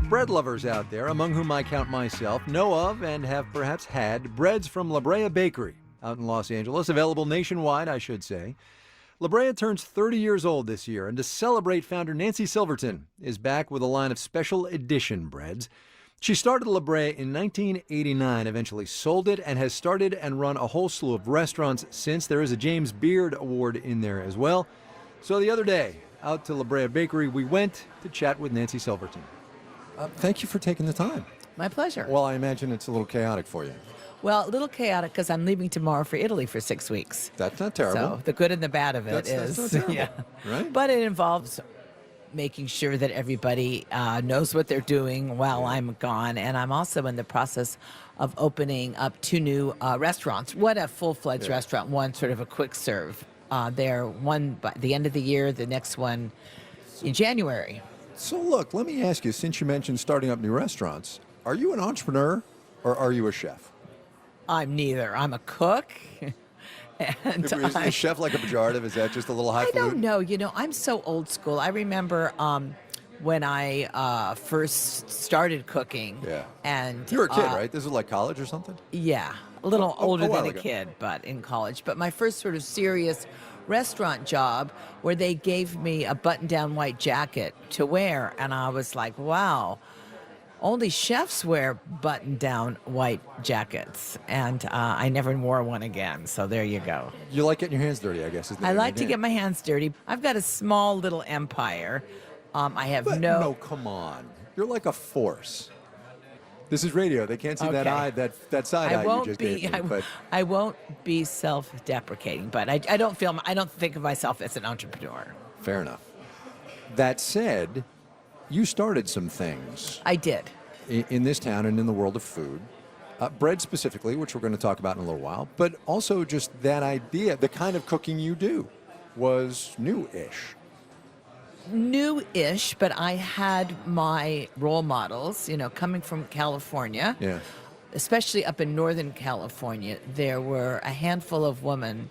Bread lovers out there, among whom I count myself, know of and have perhaps had breads from La Brea Bakery out in Los Angeles, available nationwide, I should say. La Brea turns 30 years old this year, and to celebrate, founder Nancy Silverton is back with a line of special edition breads. She started La Brea in 1989, eventually sold it, and has started and run a whole slew of restaurants since. There is a James Beard Award in there as well. So the other day, out to La Brea Bakery, we went to chat with Nancy Silverton. Thank you for taking the time. My pleasure. Well, I imagine it's a little chaotic for you. Well, a little chaotic because I'm leaving tomorrow for Italy for 6 weeks. That's not terrible. So the good and the bad of it That's not terrible, yeah. right? But it involves making sure that everybody knows what they're doing while I'm gone. And I'm also in the process of opening up 2 new restaurants. One a full-fledged restaurant, one sort of a quick serve. They're one by the end of the year, the next one in January. So look, let me ask you, since you mentioned starting up new restaurants, are you an entrepreneur or are you a chef? I'm neither. I'm a cook. And Is chef like a pejorative? Is that just a little highfalutin? I don't know. You know, I'm so old school. I remember when I first started cooking. Yeah. And you were a kid, right? This is like college or something? Yeah. A little older a while than a ago. kid, but in college. But my first sort of serious restaurant job where they gave me a button-down white jacket to wear. And I was like, wow, only chefs wear button-down white jackets. And I never wore one again. So there you go. You like getting your hands dirty, I guess. Is the I name of like the to game. get my hands dirty. I've got a small little empire. I have But no, come on. You're like a force. This is radio. They can't see that Okay. eye, that side eye you just gave me. But I won't be self-deprecating, but I don't think of myself as an entrepreneur. fair enough. That said, you started some things I did. in this town and in the world of food. Bread specifically, which we're going to talk about in a little while, but also just that idea, the kind of cooking you do was new-ish. New-ish, but I had my role models, you know, coming from California. Yeah. Especially up in Northern California, there were a handful of women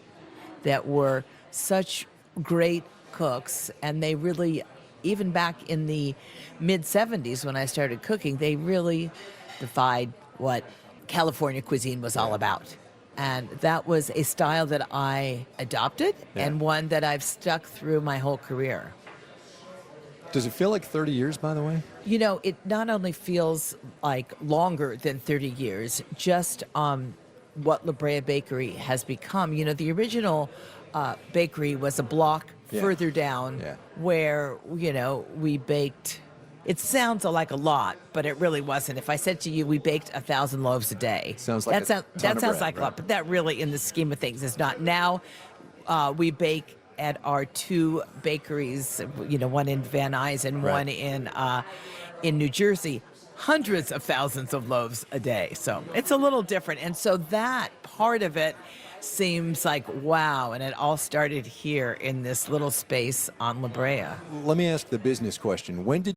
that were such great cooks, and they really, even back in the mid-'70s when I started cooking, they really defied what California cuisine was all about. And that was a style that I adopted and one that I've stuck through my whole career. Does it feel like 30 years, by the way? You know, it not only feels like longer than 30 years, just what La Brea Bakery has become. You know, the original bakery was a block further down where, you know, we baked. It sounds like a lot, but it really wasn't. If I said to you, we baked 1,000 loaves a day. Sounds like that sounds bread, like a right? lot, but that really, in the scheme of things, is not. Now we bake at our 2 bakeries, you know, one in Van Nuys and one in New Jersey, hundreds of thousands of loaves a day. So it's a little different. And so that part of it seems like, wow, and it all started here in this little space on La Brea. Let me ask the business question. When did